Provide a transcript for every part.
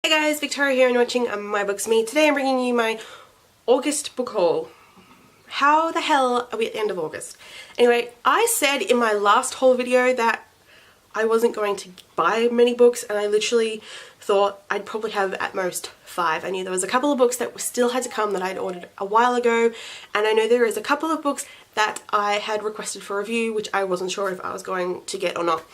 Hey guys, Victoria here and you're watching My Books Me. Today I'm bringing you my August book haul. How the hell are we at the end of August? Anyway, I said in my last haul video that I wasn't going to buy many books, and I literally thought I'd probably have at most 5. I knew there was a couple of books that still had to come that I'd ordered a while ago, and I know there is a couple of books that I had requested for review which I wasn't sure if I was going to get or not.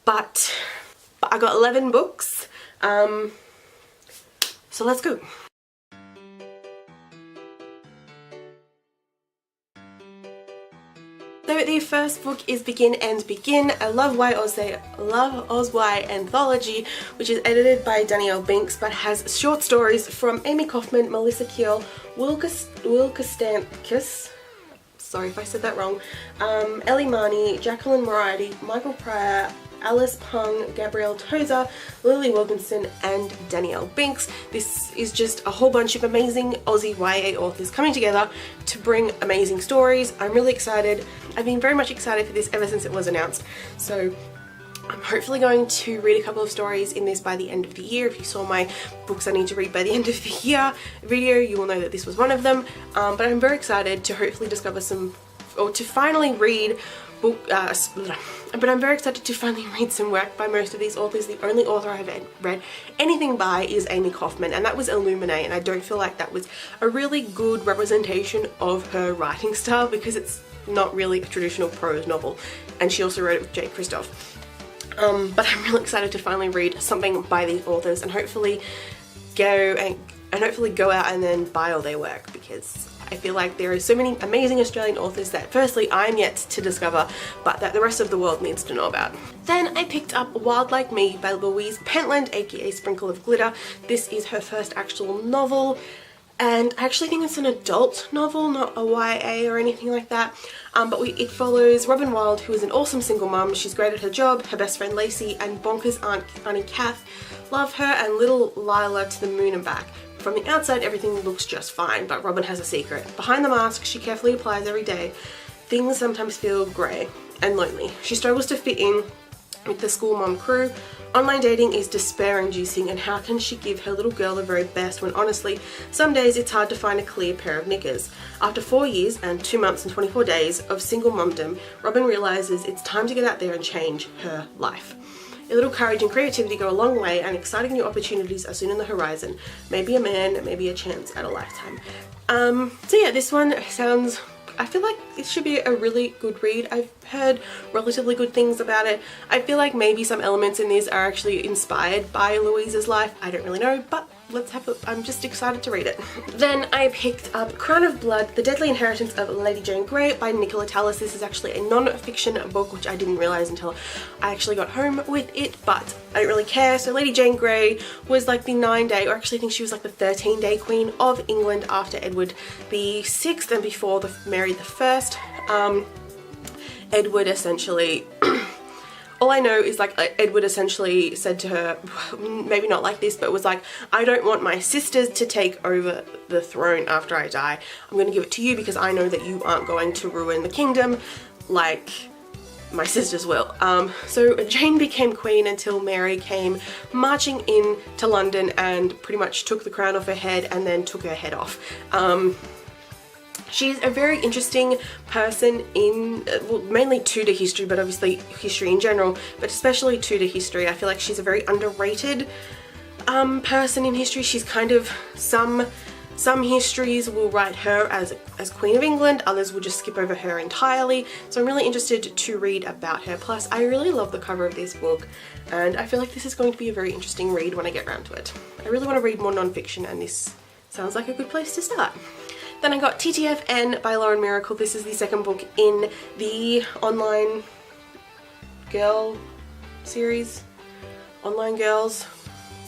But I got 11 books. So let's go. So the first book is Begin and Begin, a Love Why Oz Why anthology, which is edited by Danielle Binks but has short stories from Amy Kaufman, Melissa Keel, Wilka Stankis, sorry if I said that wrong, Ellie Marnie, Jacqueline Moriarty, Michael Pryor, Alice Pung, Gabrielle Tozer, Lily Wilkinson and Danielle Binks. This is just a whole bunch of amazing Aussie YA authors coming together to bring amazing stories. I'm really excited. I've been very much excited for this ever since it was announced. So I'm hopefully going to read a couple of stories in this by the end of the year. If you saw my books I need to read by the end of the year video, you will know that this was one of them. But I'm very excited to hopefully discover some, or to finally read but I'm very excited to finally read some work by most of these authors. The only author I have read anything by is Amy Kaufman, and that was Illuminate, and I don't feel like that was a really good representation of her writing style because it's not really a traditional prose novel, and she also wrote it with Jake Kristoff. But I'm really excited to finally read something by these authors and hopefully go out and then buy all their work, because I feel like there are so many amazing Australian authors that firstly I'm yet to discover, but that the rest of the world needs to know about. Then I picked up Wild Like Me by Louise Pentland, aka Sprinkle of Glitter. This is her first actual novel, and I actually think it's an adult novel, not a YA or anything like that. But it follows Robin Wilde, who is an awesome single mum. She's great at her job, her best friend Lacey and bonkers Aunt Auntie Kath love her, and little Lila to the moon and back. From the outside, everything looks just fine, but Robin has a secret. Behind the mask she carefully applies every day, things sometimes feel grey and lonely. She struggles to fit in with the school mom crew. Online dating is despair-inducing, and how can she give her little girl the very best when honestly, some days it's hard to find a clear pair of knickers. After 4 years and 2 months and 24 days of single momdom, Robin realises it's time to get out there and change her life. A little courage and creativity go a long way, and exciting new opportunities are soon on the horizon. Maybe a man, maybe a chance at a lifetime. So yeah, this one sounds, I feel like it should be a really good read. I've heard relatively good things about it. I feel like maybe some elements in this are actually inspired by Louise's life. I don't really know, but let's have it. I'm just excited to read it. Then I picked up Crown of Blood, The Deadly Inheritance of Lady Jane Grey by Nicola Tallis. This is actually a non-fiction book, which I didn't realise until I actually got home with it, but I don't really care. So Lady Jane Grey was like the 9-day, or actually I think she was like the 13-day queen of England after Edward VI and before Mary I. Edward essentially all I know is like Edward essentially said to her, maybe not like this, but was like, I don't want my sisters to take over the throne after I die. I'm going to give it to you because I know that you aren't going to ruin the kingdom like my sisters will. So Jane became queen until Mary came marching in to London and pretty much took the crown off her head and then took her head off. She's a very interesting person in, well, mainly Tudor history, but obviously history in general, but especially Tudor history. I feel like she's a very underrated person in history. She's kind of, some histories will write her as Queen of England, others will just skip over her entirely. So I'm really interested to read about her. Plus, I really love the cover of this book, and I feel like this is going to be a very interesting read when I get around to it. I really want to read more non-fiction, and this sounds like a good place to start. Then I got TTFN by Lauren Miracle. This is the second book in the Online Girl series. Online Girls,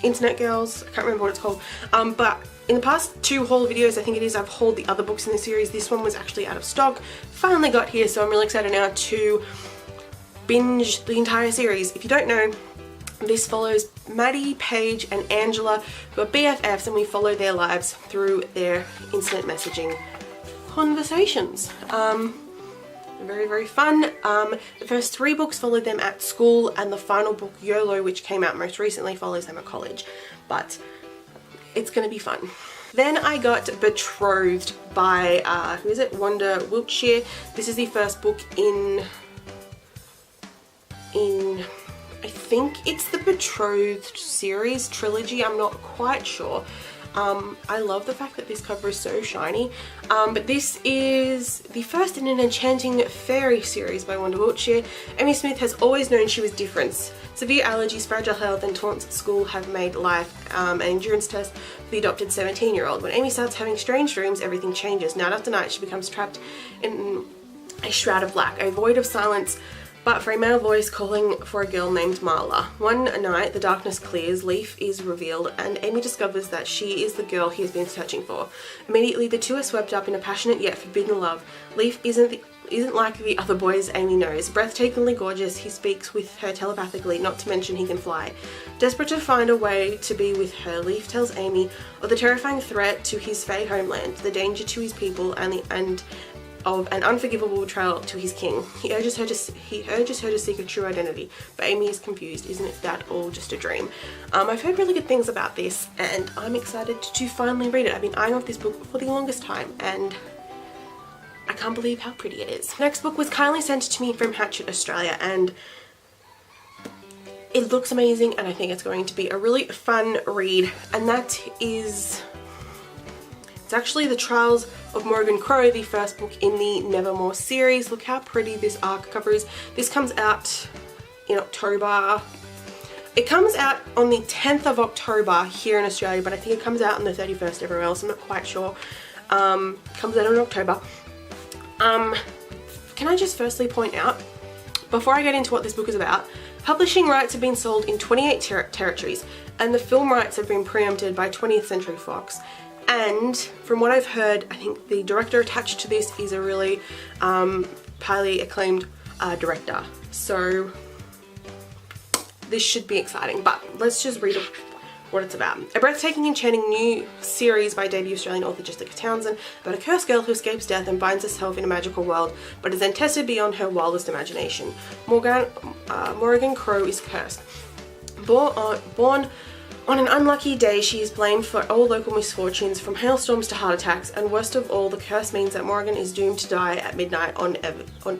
Internet Girls, I can't remember what it's called. But in the past 2 haul videos, I think it is, I've hauled the other books in the series. This one was actually out of stock. Finally got here, so I'm really excited now to binge the entire series. If you don't know, this follows Maddie, Paige and Angela, who are BFFs, and we follow their lives through their instant messaging conversations. very, very fun. The first 3 books followed them at school, and the final book, YOLO, which came out most recently, follows them at college. But it's gonna be fun. Then I got Betrothed by, who is it? Wanda Wiltshire. This is the first book in I think it's the Betrothed series, trilogy, I'm not quite sure. I love the fact that this cover is so shiny, but this is the first in an enchanting fairy series by Wanda Wiltshire. Amy Smith has always known she was different. Severe allergies, fragile health, and taunts at school have made life an endurance test for the adopted 17-year-old. When Amy starts having strange dreams, everything changes. Night after night, she becomes trapped in a shroud of black, a void of silence, but for a male voice calling for a girl named Marla. One night, the darkness clears, Leaf is revealed, and Amy discovers that she is the girl he has been searching for. Immediately, the two are swept up in a passionate yet forbidden love. Leaf isn't like the other boys Amy knows. Breathtakingly gorgeous, he speaks with her telepathically, not to mention he can fly. Desperate to find a way to be with her, Leaf tells Amy of the terrifying threat to his Fae homeland, the danger to his people, and of an unforgivable betrayal to his king. He urges her to seek a true identity, but Amy is confused. Isn't that all just a dream? I've heard really good things about this, and I'm excited to finally read it. I've been eyeing off this book for the longest time, and I can't believe how pretty it is. Next book was kindly sent to me from Hatchet Australia, and it looks amazing, and I think it's going to be a really fun read, and that is... it's actually The Trials of Morgan Crowe, the first book in the Nevermore series. Look how pretty this arc cover is. This comes out in October. It comes out on the 10th of October here in Australia, but I think it comes out on the 31st everywhere else. I'm not quite sure. Comes out in October. Can I just firstly point out, before I get into what this book is about, publishing rights have been sold in 28 territories, and the film rights have been preempted by 20th Century Fox. And from what I've heard, I think the director attached to this is a really highly acclaimed director. So this should be exciting, but let's just read what it's about. A breathtaking, enchanting new series by debut Australian author Jessica Townsend about a cursed girl who escapes death and finds herself in a magical world, but is then tested beyond her wildest imagination. Morgan Crowe is cursed. Born on an unlucky day, she is blamed for all local misfortunes, from hailstorms to heart attacks, and worst of all, the curse means that Morgan is doomed to die at midnight on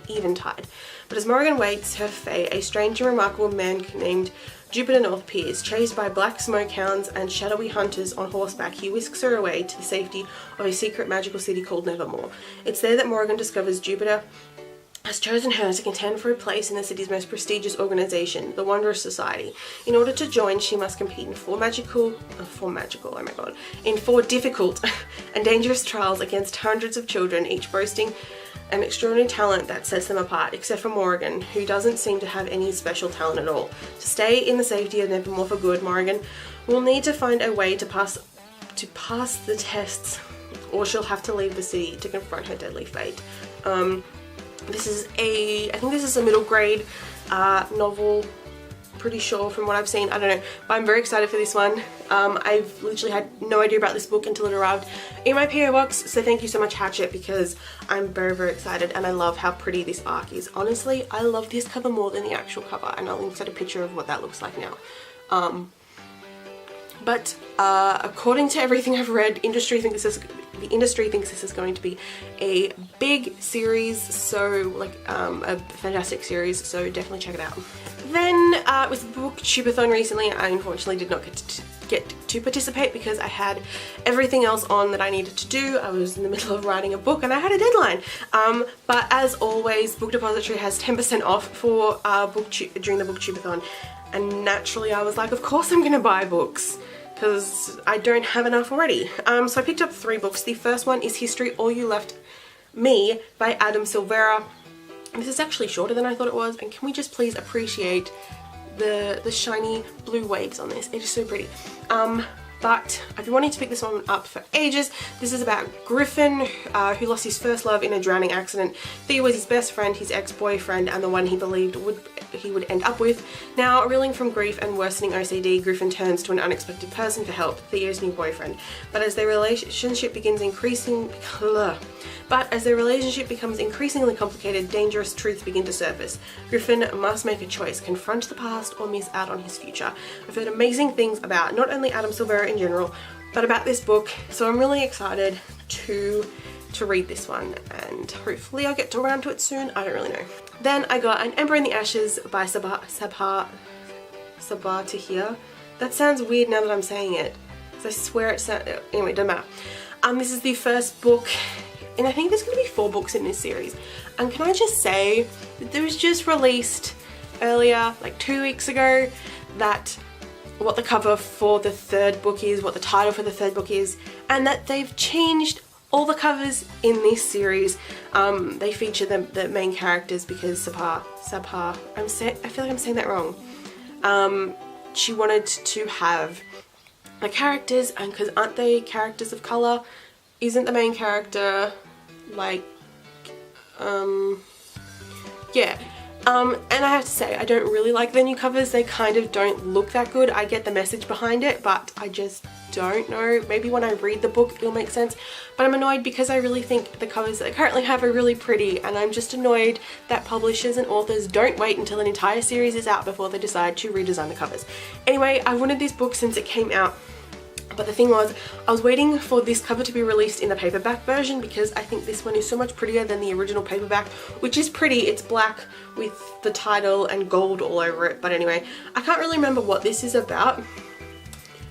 eventide. But as Morgan waits her fate, a strange and remarkable man named Jupiter North appears. Chased by black smoke hounds and shadowy hunters on horseback, he whisks her away to the safety of a secret magical city called Nevermore. It's there that Morgan discovers Jupiter has chosen her to contend for a place in the city's most prestigious organization, the Wanderers Society. In order to join, she must compete in four difficult and dangerous trials against hundreds of children, each boasting an extraordinary talent that sets them apart, except for Morgan, who doesn't seem to have any special talent at all. To stay in the safety of Nevermore for good, Morgan will need to find a way to pass the tests, or she'll have to leave the city to confront her deadly fate. I think this is a middle grade novel, pretty sure from what I've seen, I don't know, but I'm very excited for this one. I've literally had no idea about this book until it arrived in my PO box, so thank you so much, Hatchet, because I'm very, very excited, and I love how pretty this arc is. Honestly, I love this cover more than the actual cover, and I'll insert a picture of what that looks like now. But according to everything I've read, the industry thinks this is going to be a big series, so like a fantastic series, so definitely check it out. Then it was Booktubeathon recently. I unfortunately did not get to participate because I had everything else on that I needed to do. I was in the middle of writing a book and I had a deadline. But as always, Book Depository has 10% off for during the Booktubeathon, and naturally I was like, of course I'm gonna buy books, because I don't have enough already. So I picked up 3 books. The first one is History All You Left Me by Adam Silvera. This is actually shorter than I thought it was, and can we just please appreciate the shiny blue waves on this? It is so pretty. but I've been wanting to pick this one up for ages. This is about Griffin, who lost his first love in a drowning accident. Theo was his best friend, his ex-boyfriend, and the one he believed he would end up with. Now, reeling from grief and worsening OCD, Griffin turns to an unexpected person for help, Theo's new boyfriend. But as their relationship becomes increasingly complicated, dangerous truths begin to surface. Griffin must make a choice, confront the past or miss out on his future. I've heard amazing things about not only Adam Silvera in general, but about this book, so I'm really excited to read this one, and hopefully I'll get around to it soon. I don't really know. Then I got An Ember in the Ashes by Sabah Tahir. That sounds weird now that I'm saying it, because I swear it sounds... Anyway, it doesn't matter. This is the first book, and I think there's going to be 4 books in this series. And can I just say that there was just released earlier, like 2 weeks ago, that what the cover for the 3rd book is, what the title for the 3rd book is, and that they've changed all the covers in this series. They feature the main characters because Sabha, I feel like I'm saying that wrong. She wanted to have the characters, and because aren't they characters of colour? Isn't the main character like, yeah. And I have to say, I don't really like the new covers. They kind of don't look that good. I get the message behind it, but I just don't know. Maybe when I read the book it'll make sense. But I'm annoyed because I really think the covers that I currently have are really pretty, and I'm just annoyed that publishers and authors don't wait until an entire series is out before they decide to redesign the covers. Anyway, I wanted this book since it came out. But the thing was, I was waiting for this cover to be released in the paperback version because I think this one is so much prettier than the original paperback, which is pretty. It's black with the title and gold all over it. But anyway, I can't really remember what this is about.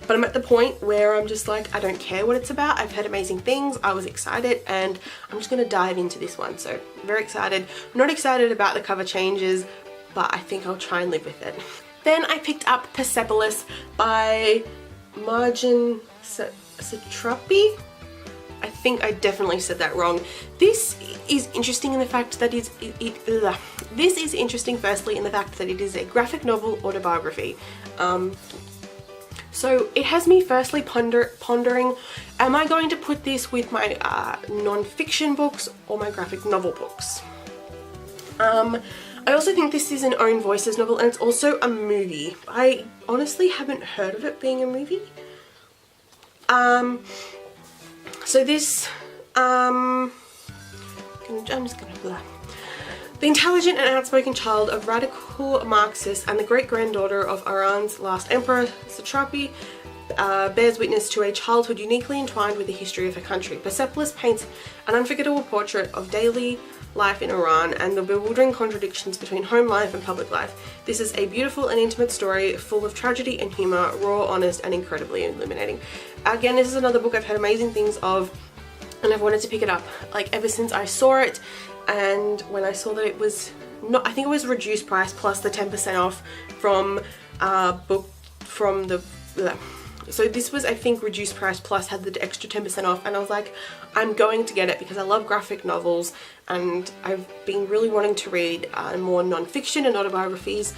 But I'm at the point where I'm just like, I don't care what it's about. I've heard amazing things. I was excited, and I'm just going to dive into this one. So very excited. I'm not excited about the cover changes, but I think I'll try and live with it. Then I picked up Persepolis by Marjan Satrapi. I think I definitely said that wrong. This is interesting in the fact that this is interesting firstly in the fact that it is a graphic novel autobiography. So it has me firstly pondering, am I going to put this with my non-fiction books or my graphic novel books? I also think this is an Own Voices novel, and it's also a movie. I honestly haven't heard of it being a movie. So this, I'm just gonna blah. The intelligent and outspoken child of radical Marxists and the great-granddaughter of Iran's last emperor, Satrapi, bears witness to a childhood uniquely entwined with the history of her country. Persepolis paints an unforgettable portrait of daily life in Iran and the bewildering contradictions between home life and public life. This is a beautiful and intimate story full of tragedy and humour, raw, honest, and incredibly illuminating. Again, this is another book I've heard amazing things of, and I've wanted to pick it up like ever since I saw it. And when I saw that it was not, I think it was reduced price plus the 10% off from so this was, I think, reduced price plus had the extra 10% off, and I was like, I'm going to get it because I love graphic novels and I've been really wanting to read more non-fiction and autobiographies.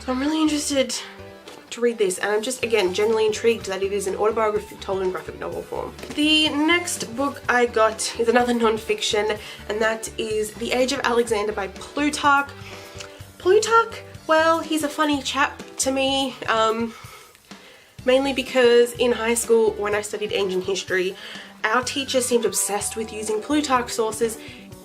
So I'm really interested to read this, and I'm just, again, genuinely intrigued that it is an autobiography told in graphic novel form. The next book I got is another non-fiction, and that is The Age of Alexander by Plutarch. Plutarch, well, he's a funny chap to me. Mainly because in high school, when I studied ancient history, our teacher seemed obsessed with using Plutarch sources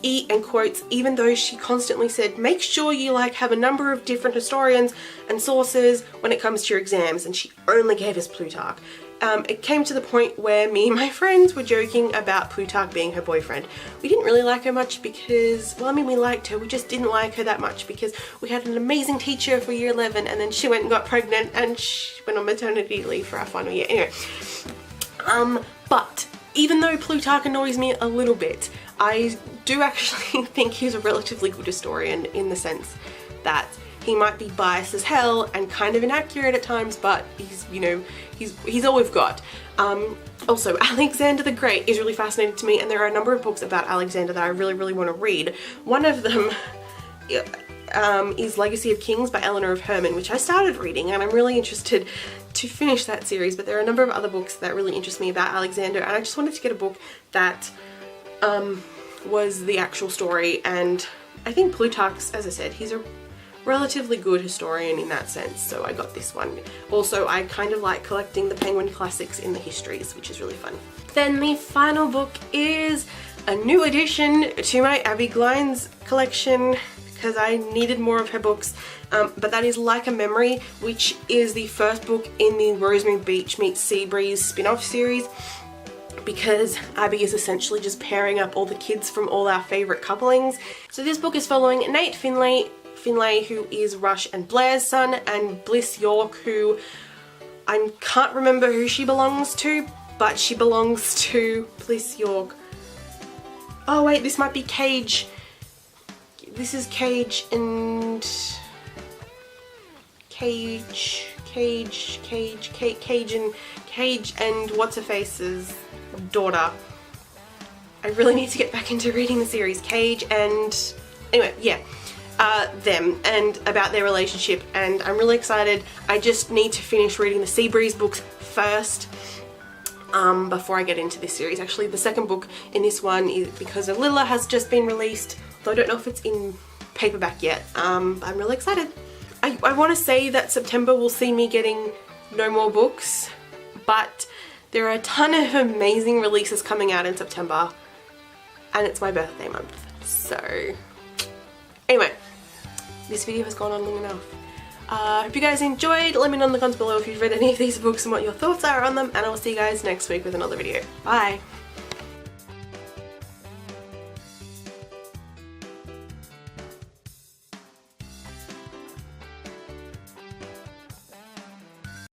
and quotes, even though she constantly said, make sure you have a number of different historians and sources when it comes to your exams, and she only gave us Plutarch. It came to the point where me and my friends were joking about Plutarch being her boyfriend. We didn't really like her much because, well, I mean, we liked her, we just didn't like her that much because we had an amazing teacher for year 11, and then she went and got pregnant and she went on maternity leave for our final year. Anyway, but even though Plutarch annoys me a little bit, I do actually think he's a relatively good historian in the sense that he might be biased as hell and kind of inaccurate at times, but he's, you know, he's all we've got. Also, Alexander the Great is really fascinating to me, and there are a number of books about Alexander that I really want to read. One of them is Legacy of Kings by Eleanor of Herman, which I started reading, and I'm really interested to finish that series, but there are a number of other books that really interest me about Alexander, and I just wanted to get a book that was the actual story. And I think Plutarch's, as I said, he's a relatively good historian in that sense, so I got this one. Also, I kind of like collecting the Penguin classics in the histories, which is really fun. Then the final book is a new addition to my Abby Glines collection because I needed more of her books, but that is Like a Memory, which is the first book in the Rosemary Beach meets Seabreeze spin-off series, because Abby is essentially just pairing up all the kids from all our favourite couplings. So this book is following Nate Finlay, who is Rush and Blair's son, and Bliss York, who I can't remember who she belongs to, but she belongs to Bliss York. Oh wait, this might be Cage. This is Cage and Cage and what's-her-face's daughter. I really need to get back into reading the series. Cage and anyway, yeah, them, and about their relationship, and I'm really excited. I just need to finish reading the Seabreeze books first before I get into this series. Actually, the second book in this one is Because of Lilla has just been released, though I don't know if it's in paperback yet. I'm really excited. I want to say that September will see me getting no more books, but there are a ton of amazing releases coming out in September, and it's my birthday month. So anyway, this video has gone on long enough. Hope you guys enjoyed. Let me know in the comments below if you've read any of these books and what your thoughts are on them, and I'll see you guys next week with another video. Bye!